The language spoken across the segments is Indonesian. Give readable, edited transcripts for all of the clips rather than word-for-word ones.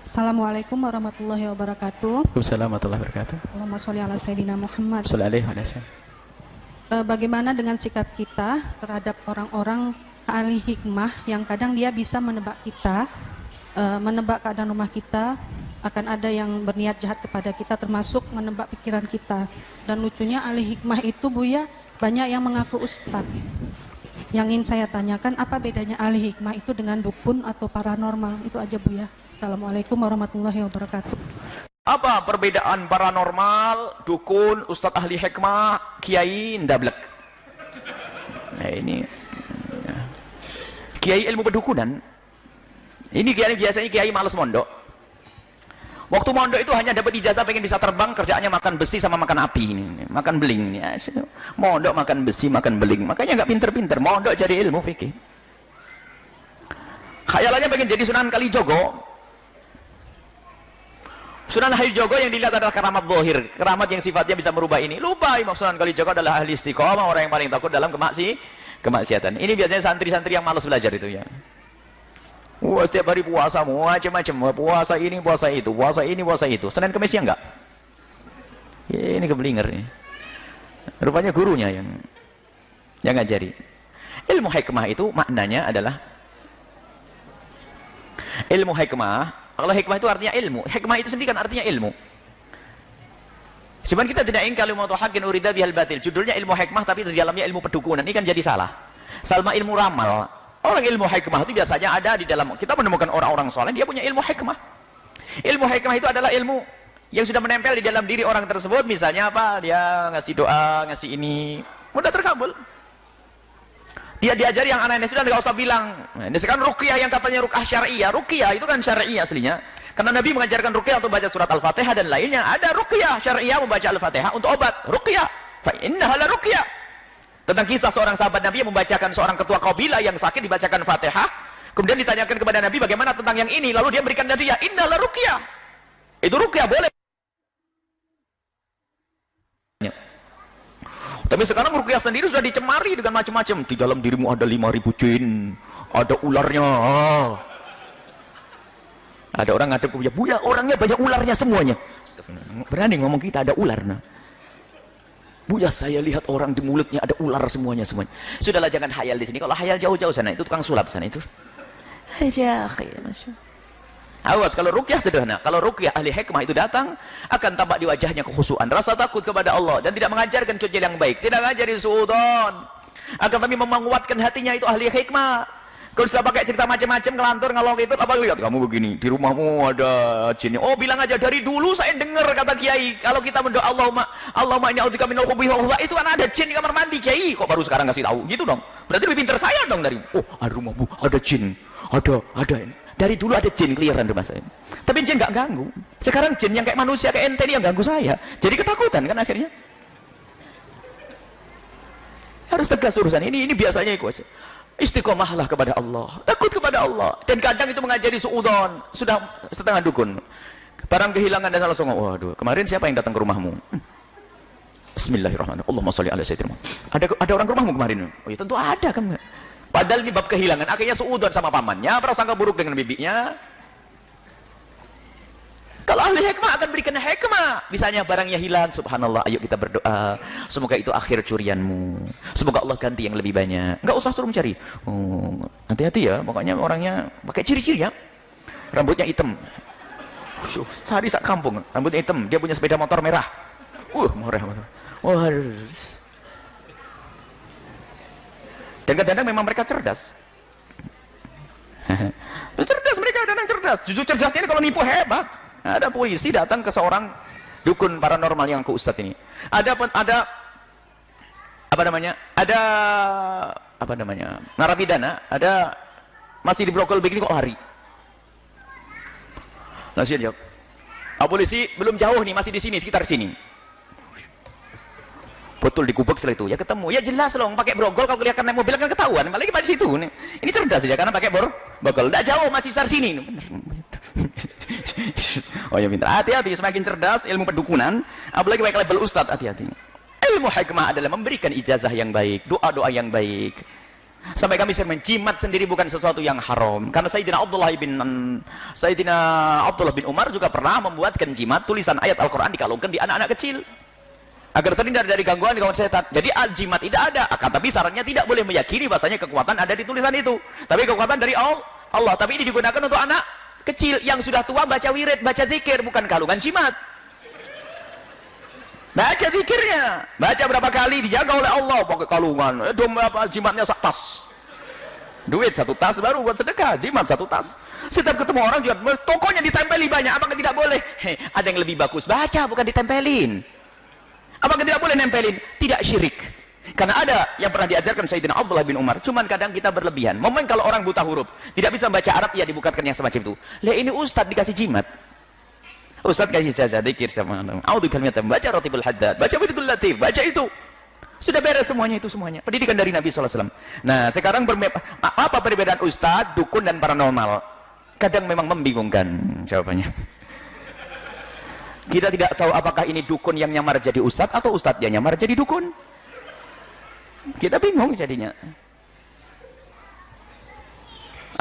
Assalamualaikum warahmatullahi wabarakatuh. Waalaikumsalam warahmatullahi wabarakatuh. Allahumma sholli ala sayyidina Muhammad. Sallallahu alaihi wasallam. Bagaimana dengan sikap kita terhadap orang-orang ahli hikmah yang kadang dia bisa menebak kita, menebak keadaan rumah kita, akan ada yang berniat jahat kepada kita, termasuk menebak pikiran kita. Dan lucunya ahli hikmah itu Buya banyak yang mengaku ustadz. Yang ingin saya tanyakan, apa bedanya ahli hikmah itu dengan dukun atau paranormal? Itu aja Buya. Assalamualaikum warahmatullahi wabarakatuh. Apa perbedaan paranormal, dukun, ustadz ahli hikmah, kiai, ndablek? Nah ini kiai ilmu pedukunan. Ini kiai biasanya kiai males mondok. Waktu mondok itu hanya dapat ijazah pengen bisa terbang, kerjaannya makan besi sama makan api ini, makan beling. Ya, mondok makan besi, makan beling. Makanya nggak pinter-pinter. Mondok cari ilmu fikih. Khayalannya pengen jadi Sunan Kalijogo. Sunan Kalijogo yang dilihat adalah keramat zahir, keramat yang sifatnya bisa merubah ini. Lupa Sunan Kalijogo adalah ahli istiqomah, orang yang paling takut dalam kemaksiatan. Ini biasanya santri-santri yang malas belajar itu ya. Wah, setiap hari puasa macam-macam, puasa ini, puasa itu, puasa ini, puasa itu. Senin Kemisnya enggak. Ya, ini keblinger nih. Rupanya gurunya yang ngajari. Ilmu hikmah itu maknanya adalah ilmu hikmah. Kalau hikmah itu artinya ilmu. Hikmah itu sendiri kan artinya ilmu. Cuman kita tidak ingin kalimatu haqqin urida bihal batil. Judulnya ilmu hikmah tapi di dalamnya ilmu pedukunan. Ini kan jadi salah. Salma ilmu ramal. Orang ilmu hikmah itu biasanya ada di dalam, kita menemukan orang-orang soleh, dia punya ilmu hikmah. Ilmu hikmah itu adalah ilmu yang sudah menempel di dalam diri orang tersebut. Misalnya apa? Dia ngasih doa, ngasih ini, mudah terkabul. Dia diajari yang aneh-aneh, sudah nggak usah bilang. Nah, ini sekarang ruqyah yang katanya ruqyah syariah. Ruqyah itu kan syariah aslinya. Karena Nabi mengajarkan ruqyah untuk baca surat Al-Fatihah dan lainnya. Ada ruqyah syariah membaca Al-Fatihah untuk obat. Ruqyah. Fa innaha la ruqyah. Tentang kisah seorang sahabat Nabi yang membacakan seorang ketua kabilah yang sakit dibacakan Fatihah. Kemudian ditanyakan kepada Nabi bagaimana tentang yang ini. Lalu dia berikan Nabi ya inna la ruqyah. Itu ruqyah boleh. Tapi sekarang ruqyah sendiri sudah dicemari dengan macam-macam. Di dalam dirimu ada 5.000 jin, ada ularnya. Ada orang ngadep ke Buya, orangnya banyak ularnya semuanya. Berani ngomong kita ada ular. Nah. Buya, saya lihat orang di mulutnya ada ular semuanya. Sudahlah, jangan hayal di sini. Kalau hayal jauh-jauh sana, itu tukang sulap sana itu. Awas, kalau ruqyah sederhana. Kalau ruqyah ahli hikmah itu datang, akan tampak di wajahnya kekhusyuan, rasa takut kepada Allah, dan tidak mengajarkan cuci yang baik, tidak mengajarin suudon, akan tapi menguatkan hatinya itu ahli hikmah. Kalau sudah pakai cerita macam-macam, ngelantur, ngalor itu, apa lihat kamu begini, di rumahmu ada jinnya. Oh, bilang aja dari dulu saya dengar kata Kiai, kalau kita mendoa Allahumma inni a'udzubika minal khubuthi wal khaba'ith, itu kan ada jin di kamar mandi Kiai. Kok baru sekarang ngasih tahu? Gitu dong. Berarti lebih pintar saya dong dari. Oh, ada rumahmu ada jin. Ada. Dari dulu ada jin keliaran rumah saya. Tapi jin nggak ganggu. Sekarang jin yang kayak manusia kayak ente ini yang ganggu saya. Jadi ketakutan kan akhirnya. Harus tegas urusan ini biasanya ikut. Istiqomahlah kepada Allah, takut kepada Allah. Dan kadang itu mengajari suudon, sudah setengah dukun. Barang kehilangan dan langsung, waduh, kemarin siapa yang datang ke rumahmu? Bismillahirrahmanirrahim. Allahumma sholli ala sayyidina Muhammad. Ada orang ke rumahmu kemarin? Oh ya tentu ada kan. Padahal ini bab kehilangan, akhirnya suudon sama pamannya, prasangka buruk dengan bibinya. Kalau ahli hikmah akan berikan hikmah. Misalnya barangnya hilang, subhanallah, ayo kita berdoa. Semoga itu akhir curianmu. Semoga Allah ganti yang lebih banyak. Enggak usah suruh mencari. Oh, hati-hati ya, pokoknya orangnya pakai ciri-ciri ya. Rambutnya hitam. Cari sak kampung, rambutnya hitam. Dia punya sepeda motor merah. Merah. Dan kadang-kadang memang mereka cerdas. Cerdas mereka, kadang cerdas. Jujur cerdasnya ini kalau nipu hebat. Ada polisi datang ke seorang dukun paranormal yang ke ustadz ini. Ada narapidana, ada masih di brokol begini kok lari. Langsung dia jawab, polisi belum jauh nih, masih di sini, sekitar sini. Betul, digubek setelah itu, ya ketemu, ya jelas loh, pakai brogol kalau kelihatan naik mobil kan ketahuan, apalagi pada situ. Ini cerdas saja karena pakai brogol, tidak jauh, masih sekitar sini. Oh ya pintar, hati-hati, semakin cerdas ilmu pedukunan, apalagi pakai label ustadz, hati-hati. Ilmu hikmah adalah memberikan ijazah yang baik, doa-doa yang baik. Sampai kami sering jimat sendiri bukan sesuatu yang haram. Karena Sayyidina Abdullah bin Umar juga pernah membuatkan jimat, tulisan ayat Al-Quran dikalungkan di anak-anak kecil. Agar terhindar dari gangguan setan. Jadi jimat tidak ada. Akan tapi sarannya tidak boleh meyakini bahasanya kekuatan ada di tulisan itu. Tapi kekuatan dari Allah. Tapi ini digunakan untuk anak kecil yang sudah tua baca wirid, baca zikir, bukan kalungan jimat. Baca zikirnya, baca berapa kali dijaga oleh Allah, pakai kalungan, jimatnya sak tas, duit 1 tas baru buat sedekah, jimat 1 tas. Setiap ketemu orang juga, tokonya ditempeli banyak, apakah tidak boleh? Ada yang lebih bagus, baca bukan ditempelin. Apakah tidak boleh nempelin? Tidak syirik. Karena ada yang pernah diajarkan Sayyidina Abdullah bin Umar, cuman kadang kita berlebihan. Momen kalau orang buta huruf, tidak bisa membaca Arab, ya dibukakan yang semacam itu. Ini ustadz dikasih jimat. Ustaz kasih saja dzikir sama malam. A'udzu bikalimitat, baca Ratibul Haddad, baca Wiridul Latif, baca itu. Sudah beres semuanya itu semuanya. Pendidikan dari Nabi SAW. Nah, sekarang apa perbedaan ustaz, dukun dan paranormal? Kadang memang membingungkan jawabannya. Kita tidak tahu apakah ini dukun yang nyamar jadi ustaz atau ustaz yang nyamar jadi dukun. Kita bingung jadinya.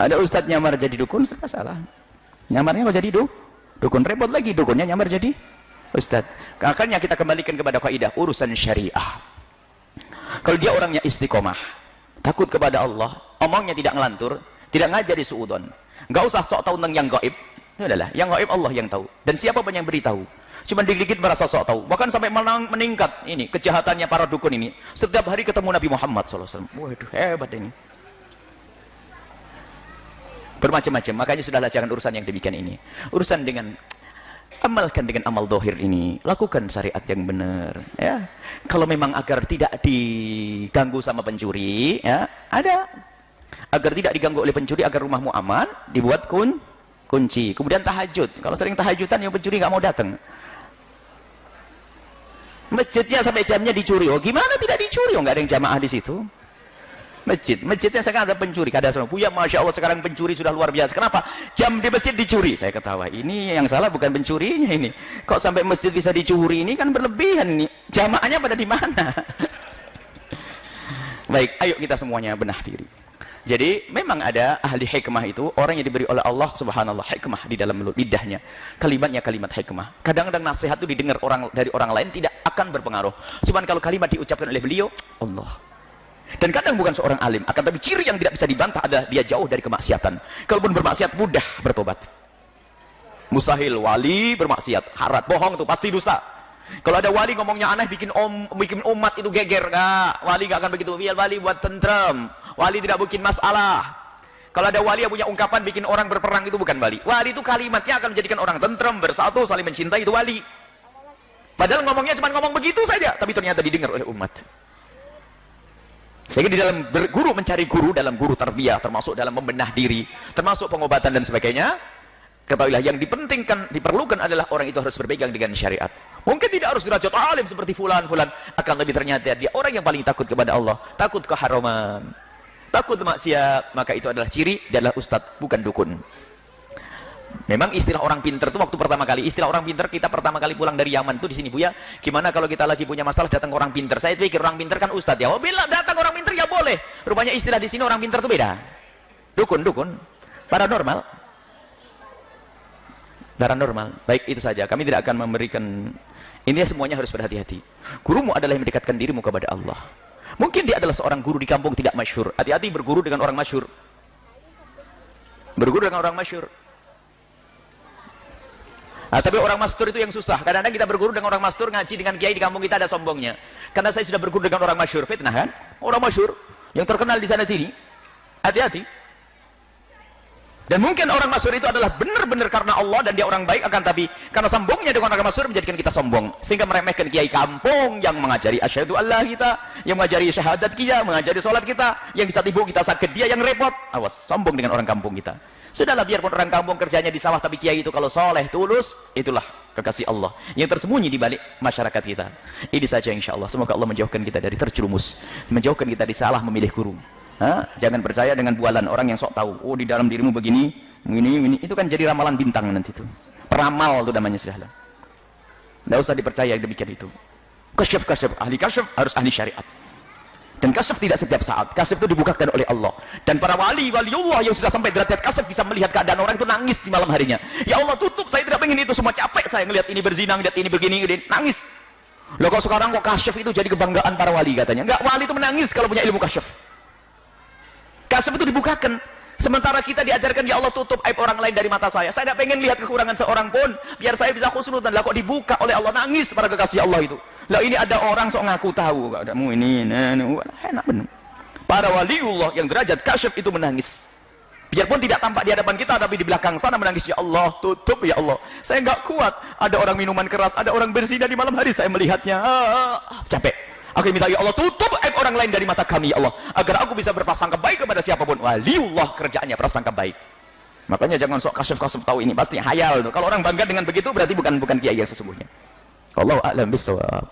Ada ustaz nyamar jadi dukun, salah. Nyamarnya kok jadi dukun, repot lagi, dukunnya nyamar jadi ustaz. Makanya kita kembalikan kepada kaidah urusan syariah. Kalau dia orangnya istiqomah, takut kepada Allah, omongnya tidak ngelantur, tidak ngajari suudon, nggak usah sok tahu tentang yang gaib. Ya udahlah, yang gaib Allah yang tahu, dan siapa pun yang beritahu. Cuma dikit-dikit merasa sok tahu, bahkan sampai meningkat ini kejahatannya para dukun ini. Setiap hari ketemu Nabi Muhammad SAW. Waduh, hebat ini. Bermacam-macam, makanya sudahlah jangan urusan yang demikian ini. Urusan dengan amalkan dengan amal dohir ini, lakukan syariat yang benar, ya. Kalau memang agar tidak diganggu sama pencuri, ya, ada agar tidak diganggu oleh pencuri, agar rumahmu aman, dibuat kunci. Kemudian tahajud. Kalau sering tahajudan, yang pencuri nggak mau datang. Masjidnya sampai jamnya dicuri. Oh, gimana tidak dicuri? Oh, nggak ada yang jamaah di situ. Masjidnya sekarang ada pencuri. Kadang semua, Buya, masya Allah sekarang pencuri sudah luar biasa. Kenapa? Jam di masjid dicuri. Saya ketawa. Ini yang salah bukan pencurinya ini. Kok sampai masjid bisa dicuri? Ini kan berlebihan ini. Jamaahnya pada di mana? Baik, ayo kita semuanya benah diri. Jadi memang ada ahli hikmah itu orang yang diberi oleh Allah Subhanallah hikmah di dalam lidahnya. Kalimatnya kalimat hikmah. Kadang-kadang nasihat itu didengar dari orang lain tidak akan berpengaruh. Cuman kalau kalimat diucapkan oleh beliau, Allah. Dan kadang bukan seorang alim, akan tapi ciri yang tidak bisa dibantah adalah dia jauh dari kemaksiatan. Kalaupun bermaksiat mudah bertobat. Mustahil wali bermaksiat, harat, bohong itu pasti dusta. Kalau ada wali ngomongnya aneh bikin umat itu geger, enggak. Wali enggak akan begitu. Biar wali buat tentrem. Wali tidak bikin masalah. Kalau ada wali yang punya ungkapan bikin orang berperang, itu bukan wali. Wali itu kalimatnya akan menjadikan orang tentrem, bersatu, saling mencintai, itu wali. Padahal ngomongnya cuma ngomong begitu saja, tapi ternyata didengar oleh umat. Sehingga di dalam berguru, mencari guru dalam guru tarbiyah, termasuk dalam membenah diri, termasuk pengobatan dan sebagainya, ketahuilah yang dipentingkan, diperlukan adalah orang itu harus berpegang dengan syariat. Mungkin tidak harus derajat alim seperti fulan, akan lebih ternyata dia orang yang paling takut kepada Allah, takut keharaman, takut maksiat, maka itu adalah ciri, dia adalah ustadz, bukan dukun. Memang istilah orang pinter itu waktu pertama kali, istilah orang pinter kita pertama kali pulang dari Yaman itu di sini, Buya, gimana kalau kita lagi punya masalah datang ke orang pinter? Saya pikir orang pinter kan ustadz ya. Oh, bila datang orang pinter ya boleh. Rupanya istilah di sini orang pinter itu beda. Dukun, paranormal. Baik, itu saja. Kami tidak akan memberikan ini, semuanya harus berhati-hati. Gurumu adalah yang mendekatkan dirimu kepada Allah. Mungkin dia adalah seorang guru di kampung tidak masyhur. Hati-hati berguru dengan orang masyhur. Berguru dengan orang masyhur. Nah, tapi orang mastur itu yang susah. Kadang-kadang kita berguru dengan orang mastur, ngaji dengan kiai di kampung kita ada sombongnya. Karena saya sudah berguru dengan orang masyhur, fitnah kan? Orang masyhur yang terkenal di sana sini. Hati-hati. Dan mungkin orang masyhur itu adalah benar-benar karena Allah dan dia orang baik, akan tapi karena sombongnya dengan orang masyhur menjadikan kita sombong, sehingga meremehkan kiai kampung yang mengajari asyhadu Allah kita, yang mengajari syahadat kita, mengajari sholat kita, yang di saat ibu kita sakit dia yang repot. Awas, sombong dengan orang kampung kita. Sudahlah, biarpun orang kampung kerjanya di sawah, tapi kiai itu kalau soleh, tulus, itulah kekasih Allah yang tersembunyi di balik masyarakat kita. Ini saja insya Allah. Semoga Allah menjauhkan kita dari terjerumus, menjauhkan kita dari salah memilih guru. Jangan percaya dengan bualan orang yang sok tahu. Oh, di dalam dirimu begini, ini. Itu kan jadi ramalan bintang nanti itu. Peramal itu namanya sudahlah. Tidak usah dipercaya demikian itu. Kasyaf, ahli kasyaf harus ahli syariat. Dan kasyaf tidak setiap saat. Kasyaf itu dibukakan oleh Allah. Dan para waliullah yang sudah sampai derajat kasyaf bisa melihat keadaan orang itu nangis di malam harinya. Ya Allah, tutup, saya tidak pengen itu semua, capek saya ngelihat ini berzina, ngelihat ini begini, nangis. Loh kok sekarang kok kasyaf itu jadi kebanggaan para wali katanya? Enggak, wali itu menangis kalau punya ilmu kasyaf. Kasyaf itu dibukakan. Sementara kita diajarkan, ya Allah tutup aib orang lain dari mata saya. Saya tidak pengen lihat kekurangan seorang pun, biar saya bisa khusnudan. Lah kok dibuka oleh Allah, nangis para kekasih Allah itu. Lah ini ada orang sok ngaku tahu, kamu ini, enak benar. Para waliullah yang derajat kasyaf itu menangis. Biarpun tidak tampak di hadapan kita, tapi di belakang sana menangis, ya Allah tutup ya Allah. Saya nggak kuat. Ada orang minuman keras, ada orang berzina di malam hari, saya melihatnya. Capek. Aku minta, ya Allah tutup aib orang lain dari mata kami ya Allah, agar aku bisa berprasangka baik kepada siapapun. Waliullah kerjaannya prasangka baik. Makanya jangan sok kasyaf tahu ini pasti hayal tuh. Kalau orang bangga dengan begitu berarti bukan kiai yang sesungguhnya. Wallahu a'lam bishawab.